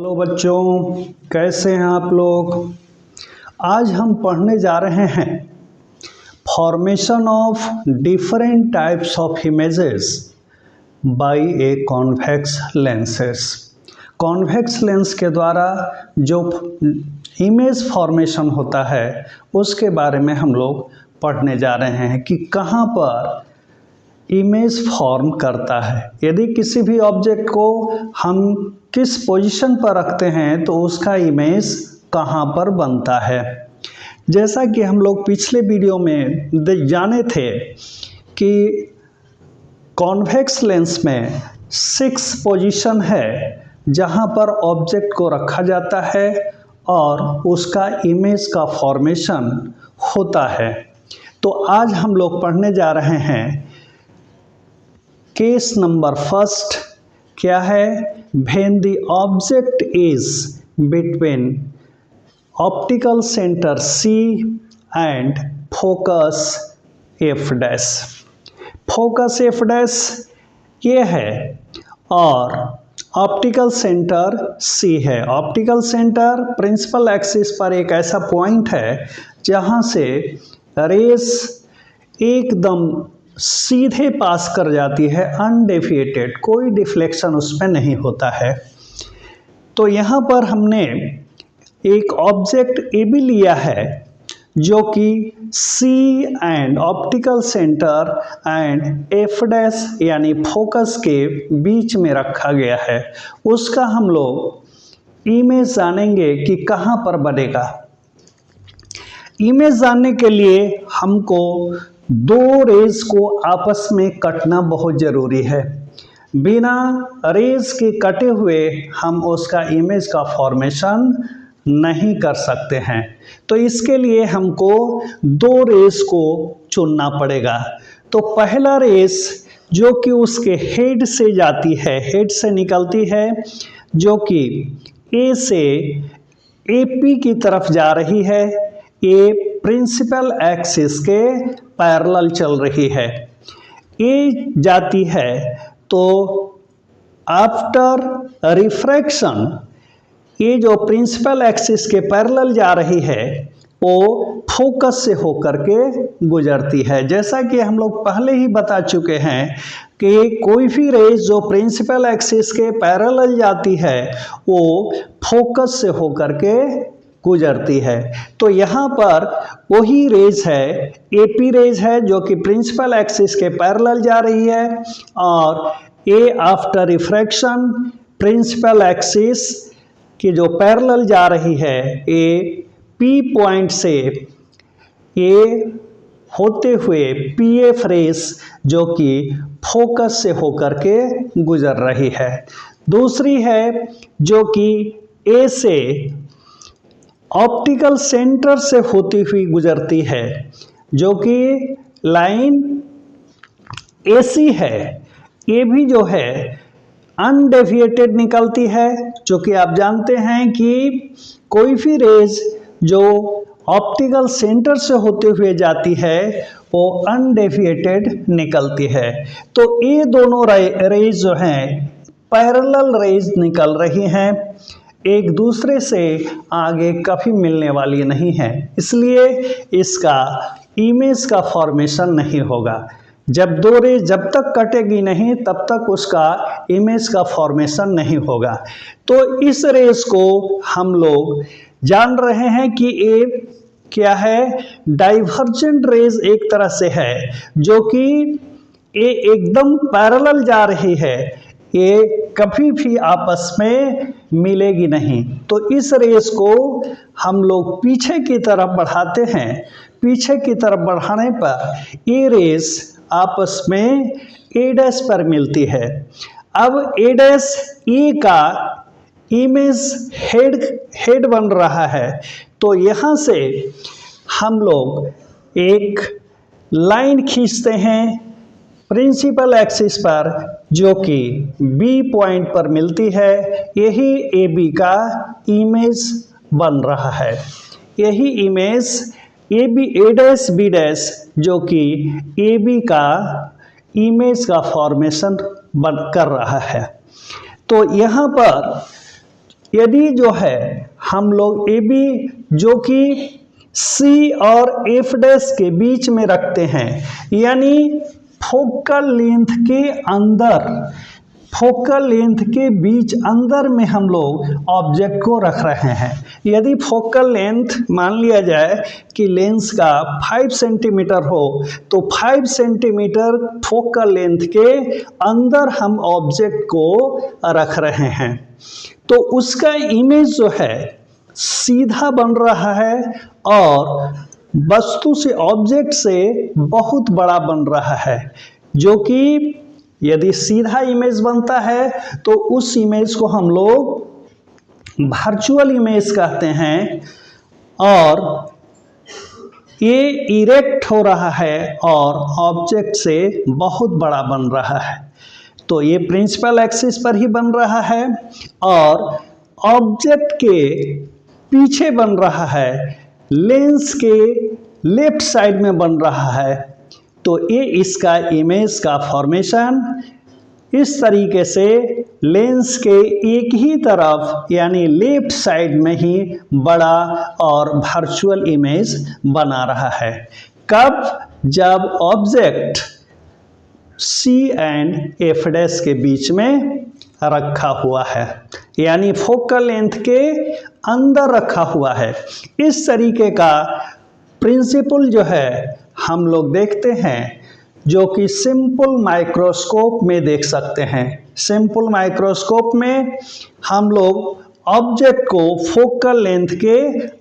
Hello बच्चों, कैसे हैं आप लोग। आज हम पढ़ने जा रहे हैं formation of different types of images bye a convex lenses. Convex lens के द्वारा जो इमेज फॉर्मेशन होता है उसके बारे में हम लोग पढ़ने जा रहे हैं कि कहाँ पर इमेज फॉर्म करता है। यदि किसी भी ऑब्जेक्ट को हम किस पोजीशन पर रखते हैं तो उसका इमेज कहाँ पर बनता है। जैसा कि हम लोग पिछले वीडियो में जाने थे कि कॉन्वेक्स लेंस में 6 पोजीशन है जहाँ पर ऑब्जेक्ट को रखा जाता है और उसका इमेज का फॉर्मेशन होता है। तो आज हम लोग पढ़ने जा रहे हैं केस नंबर फर्स्ट क्या है। When the object is between optical centre C and focus F dash. Focus F dash ये है और ऑप्टिकल सेंटर C है। ऑप्टिकल सेंटर प्रिंसिपल एक्सिस पर एक ऐसा पॉइंट है जहाँ से रेस एकदम सीधे पास कर जाती है, अनडेविएटेड, कोई डिफ्लेक्शन उसमें नहीं होता है। तो यहाँ पर हमने एक ऑब्जेक्ट ए बी लिया है जो कि C and optical centre and F dash यानी फोकस के बीच में रखा गया है। उसका हम लोग इमेज जानेंगे कि कहाँ पर बनेगा। इमेज जानने के लिए हमको 2 रेज को आपस में कटना बहुत ज़रूरी है। बिना रेज के कटे हुए हम उसका इमेज का फॉर्मेशन नहीं कर सकते हैं। तो इसके लिए हमको 2 रेज को चुनना पड़ेगा। तो पहला रेज जो कि उसके हेड से जाती है, हेड से निकलती है, जो कि ए से AP की तरफ जा रही है। ए प्रिंसिपल एक्सिस के पैरेलल चल रही है। ए जाती है तो आफ्टर रिफ्रैक्शन ये जो प्रिंसिपल एक्सिस के पैरेलल जा रही है वो फोकस से होकर के गुजरती है। जैसा कि हम लोग पहले ही बता चुके हैं कि कोई भी रेज जो प्रिंसिपल एक्सिस के पैरेलल जाती है वो फोकस से होकर के गुजरती है। तो यहाँ पर वही रेज है, AP रेज है जो कि प्रिंसिपल एक्सिस के पैरेलल जा रही है और A after refraction principal axis की जो पैरेलल जा रही है ए P पॉइंट से ये होते हुए PF रेज जो कि फोकस से होकर के गुजर रही है। दूसरी है जो कि A से ऑप्टिकल सेंटर से होती हुई गुजरती है, जो कि लाइन AC है। ये भी जो है अनडेविएटेड निकलती है, जो कि आप जानते हैं कि कोई भी रेज जो ऑप्टिकल सेंटर से होते हुए जाती है वो अनडेविएटेड निकलती है। तो ये दोनों रेज जो हैं पैरेलल रेज निकल रही हैं, एक दूसरे से आगे कभी मिलने वाली नहीं है, इसलिए इसका इमेज का फॉर्मेशन नहीं होगा। जब 2 रेज जब तक कटेगी नहीं तब तक उसका इमेज का फॉर्मेशन नहीं होगा। तो इस रेज को हम लोग जान रहे हैं कि ये क्या है, डाइवर्जेंट रेज एक तरह से है, जो कि ये एकदम पैरेलल जा रही है, ये कभी भी आपस में मिलेगी नहीं। तो इस रेस को हम लोग पीछे की तरफ बढ़ाते हैं। पीछे की तरफ बढ़ाने पर ये रेस आपस में A डैश पर मिलती है। अब A डैश E का इमेज हेड बन रहा है, तो यहाँ से हम लोग एक लाइन खींचते हैं प्रिंसिपल एक्सिस पर जो कि B पॉइंट पर मिलती है। यही AB का इमेज बन रहा है। यही image A dash B dash जो कि AB का इमेज का फॉर्मेशन बन कर रहा है। तो यहाँ पर यदि जो है हम लोग ए बी जो कि सी और एफ डैश के बीच में रखते हैं, यानी फोकल लेंथ के अंदर, फोकल लेंथ के बीच अंदर में हम लोग ऑब्जेक्ट को रख रहे हैं। यदि फोकल लेंथ मान लिया जाए कि लेंस का 5 सेंटीमीटर हो, तो 5 सेंटीमीटर फोकल लेंथ के अंदर हम ऑब्जेक्ट को रख रहे हैं, तो उसका इमेज जो है सीधा बन रहा है और वस्तु से, ऑब्जेक्ट से बहुत बड़ा बन रहा है, जो कि यदि सीधा इमेज बनता है तो उस इमेज को हम लोग वर्चुअल इमेज कहते हैं, और ये इरेक्ट हो रहा है और ऑब्जेक्ट से बहुत बड़ा बन रहा है। तो ये प्रिंसिपल एक्सिस पर ही बन रहा है और ऑब्जेक्ट के पीछे बन रहा है, लेंस के लेफ्ट साइड में बन रहा है। तो ये इसका इमेज का फॉर्मेशन इस तरीके से लेंस के एक ही तरफ यानी लेफ्ट साइड में ही बड़ा और वर्चुअल इमेज बना रहा है। कब? जब object C and F dash के बीच में रखा हुआ है, यानी फोकल लेंथ के अंदर रखा हुआ है। इस तरीके का प्रिंसिपल जो है हम लोग देखते हैं, जो कि सिंपल माइक्रोस्कोप में देख सकते हैं। सिंपल माइक्रोस्कोप में हम लोग ऑब्जेक्ट को फोकल लेंथ के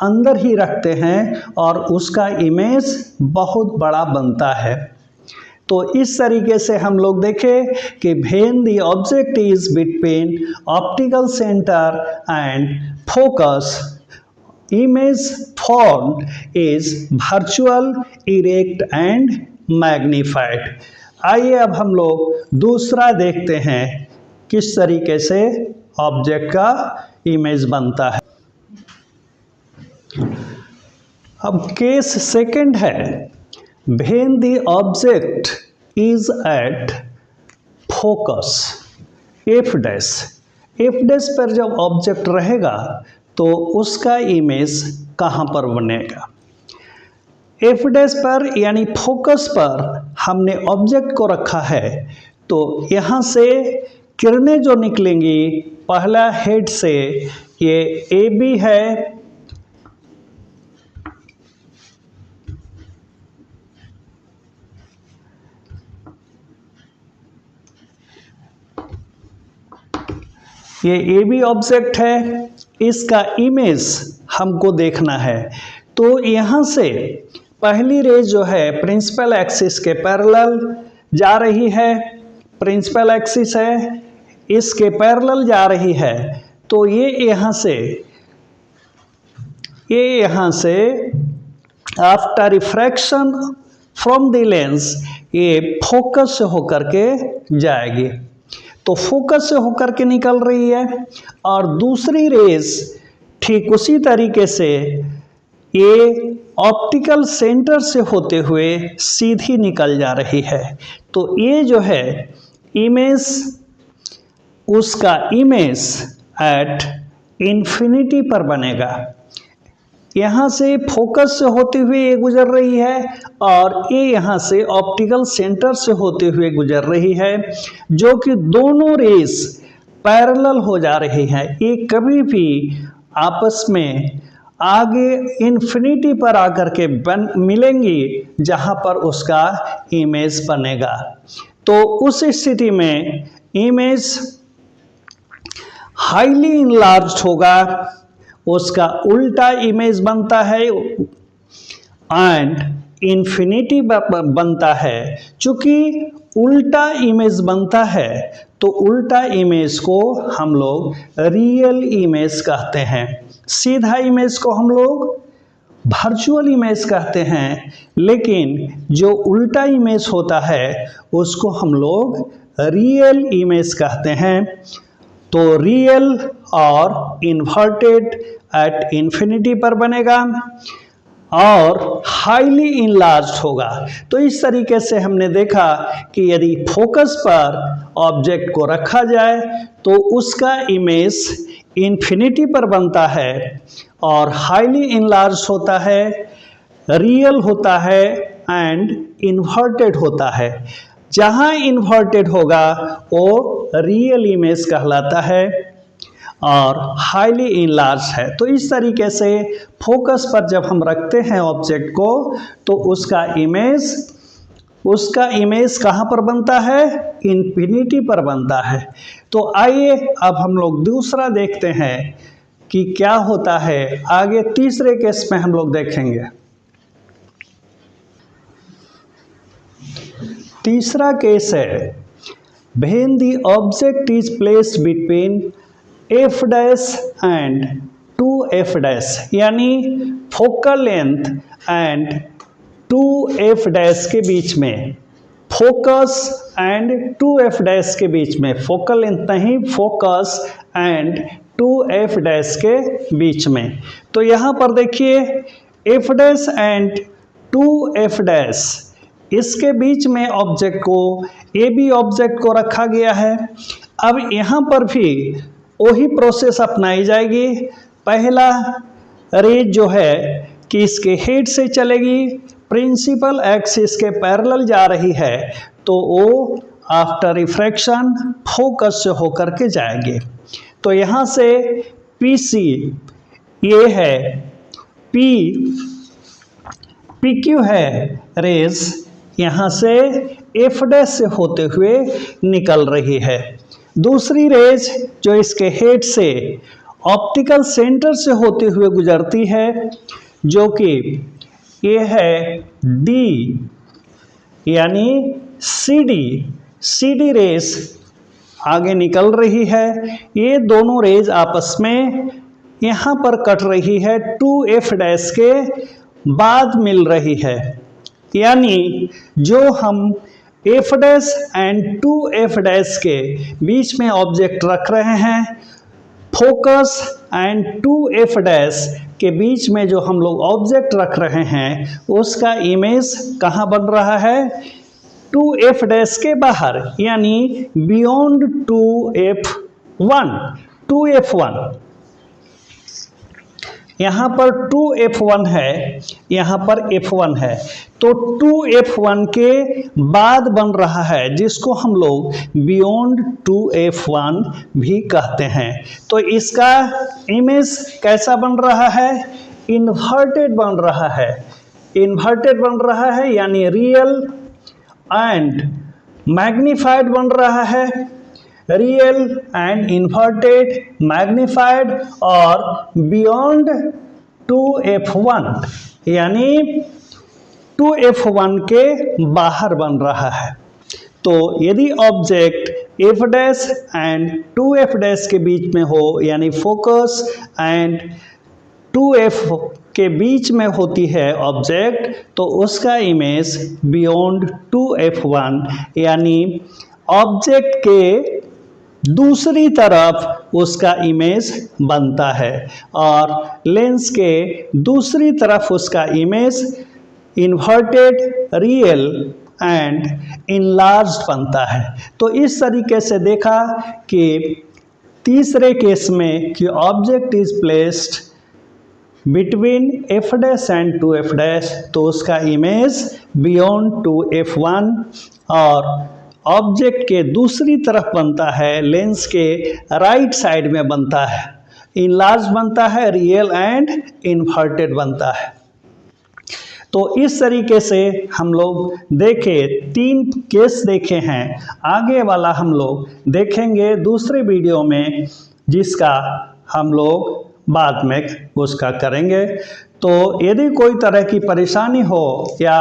अंदर ही रखते हैं और उसका इमेज बहुत बड़ा बनता है। तो इस तरीके से हम लोग देखें कि when the object is between optical centre and focus, image formed is virtual, erect and magnified। आइए अब हम लोग दूसरा देखते हैं किस तरीके से ऑब्जेक्ट का इमेज बनता है। अब केस सेकंड है, when the object is at focus f dash, f dash पर जब ऑब्जेक्ट रहेगा तो उसका इमेज कहाँ पर बनेगा? एफ डैश पर यानी फोकस पर हमने ऑब्जेक्ट को रखा है, तो यहाँ से किरणें जो निकलेंगी, पहला हेड से ये ए बी है, ये ए बी ऑब्जेक्ट है, इसका इमेज हमको देखना है। तो यहाँ से पहली रेज जो है प्रिंसिपल एक्सिस के पैरेलल जा रही है, प्रिंसिपल एक्सिस है इसके पैरेलल जा रही है। तो ये यहाँ से after refraction from the lens ये फोकस से होकर के जाएगी, तो फोकस से होकर के निकल रही है। और दूसरी रेज ठीक उसी तरीके से ये ऑप्टिकल सेंटर से होते हुए सीधी निकल जा रही है। तो ये जो है इमेज, उसका इमेज एट इन्फिनिटी पर बनेगा। यहाँ से फोकस से होते हुए ये गुजर रही है और ये यहाँ से ऑप्टिकल सेंटर से होते हुए गुजर रही है, जो कि दोनों रेस पैरेलल हो जा रही हैं। ये कभी भी आपस में आगे इन्फिनिटी पर आकर के मिलेंगी, जहाँ पर उसका इमेज बनेगा। तो उस स्थिति में इमेज हाईली इनलार्ज्ड होगा, उसका उल्टा इमेज बनता है एंड इन्फिनिटी बनता है। चूंकि उल्टा इमेज बनता है तो उल्टा इमेज को हम लोग रियल इमेज कहते हैं, सीधा इमेज को हम लोग वर्चुअल इमेज कहते हैं, लेकिन जो उल्टा इमेज होता है उसको हम लोग रियल इमेज कहते हैं। तो रियल और इन्वर्टेड एट इन्फिनिटी पर बनेगा और हाईली इनलार्ज्ड होगा। तो इस तरीके से हमने देखा कि यदि फोकस पर ऑब्जेक्ट को रखा जाए तो उसका इमेज इन्फिनिटी पर बनता है और हाईली इनलार्ज होता है, रियल होता है एंड इन्वर्टेड होता है। जहाँ इन्वर्टेड होगा वो रियल इमेज कहलाता है और हाईली इनलार्ज है। तो इस तरीके से फोकस पर जब हम रखते हैं ऑब्जेक्ट को तो उसका इमेज कहाँ पर बनता है, इन्फिनिटी पर बनता है। तो आइए अब हम लोग दूसरा देखते हैं कि क्या होता है। आगे तीसरे केस में हम लोग देखेंगे। तीसरा केस है when the object is placed between f dash and 2f dash, यानी focal length and 2f dash के बीच में, फोकस एंड 2f डैश के बीच में, फोकल लेंथ नहीं, फोकस एंड 2f डैश के बीच में। तो यहाँ पर देखिए f dash and 2f dash, इसके बीच में ऑब्जेक्ट को, ए बी ऑब्जेक्ट को रखा गया है। अब यहाँ पर भी वही प्रोसेस अपनाई जाएगी। पहला रेज जो है कि इसके हेड से चलेगी, प्रिंसिपल एक्सिस के पैरेलल जा रही है, तो वो आफ्टर रिफ्रैक्शन फोकस से होकर के जाएंगे। तो यहाँ से पी सी ये है, पी क्यू है रेज, यहाँ से एफ डैश से होते हुए निकल रही है। दूसरी रेज जो इसके हेड से ऑप्टिकल सेंटर से होते हुए गुजरती है, जो कि ये है डी, यानी सी डी रेज आगे निकल रही है। ये दोनों रेज आपस में यहाँ पर कट रही है, 2f डैश के बाद मिल रही है। यानी जो हम f dash and 2f dash के बीच में ऑब्जेक्ट रख रहे हैं, फोकस एंड 2f डैश के बीच में जो हम लोग ऑब्जेक्ट रख रहे हैं, उसका इमेज कहाँ बन रहा है, 2f डैश के बाहर, यानी बियॉन्ड 2f1। यहाँ पर 2f1 है, यहाँ पर f1 है, तो 2f1 के बाद बन रहा है, जिसको हम लोग बियॉन्ड 2f1 भी कहते हैं। तो इसका इमेज कैसा बन रहा है, इन्वर्टेड बन रहा है, इन्वर्टेड बन रहा है, यानी रियल एंड मैग्नीफाइड बन रहा है, रियल एंड इन्वर्टेड, मैग्नीफाइड और बियॉन्ड 2f1, यानी 2f1 के बाहर बन रहा है। तो यदि object f dash and 2f dash के बीच में हो, यानी फोकस एंड 2f के बीच में होती है ऑब्जेक्ट, तो उसका इमेज बियॉन्ड 2f1, यानी ऑब्जेक्ट के दूसरी तरफ उसका इमेज बनता है और लेंस के दूसरी तरफ उसका image inverted, real and enlarged बनता है। तो इस तरीके से देखा कि तीसरे केस में कि object is placed between f dash and 2f dash, तो उसका इमेज बियॉन्ड 2f1 और ऑब्जेक्ट के दूसरी तरफ बनता है, लेंस के राइट साइड में बनता है, इनलार्ज बनता है, रियल एंड इन्वर्टेड बनता है। तो इस तरीके से हम लोग देखे, 3 केस देखे हैं। आगे वाला हम लोग देखेंगे दूसरे वीडियो में, जिसका हम लोग बाद में उसका करेंगे। तो यदि कोई तरह की परेशानी हो या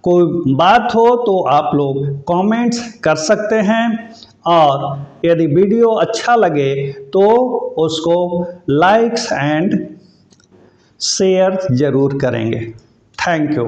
कोई बात हो तो आप लोग कमेंट्स कर सकते हैं, और यदि वीडियो अच्छा लगे तो उसको लाइक्स एंड शेयर ज़रूर करेंगे। Thank you.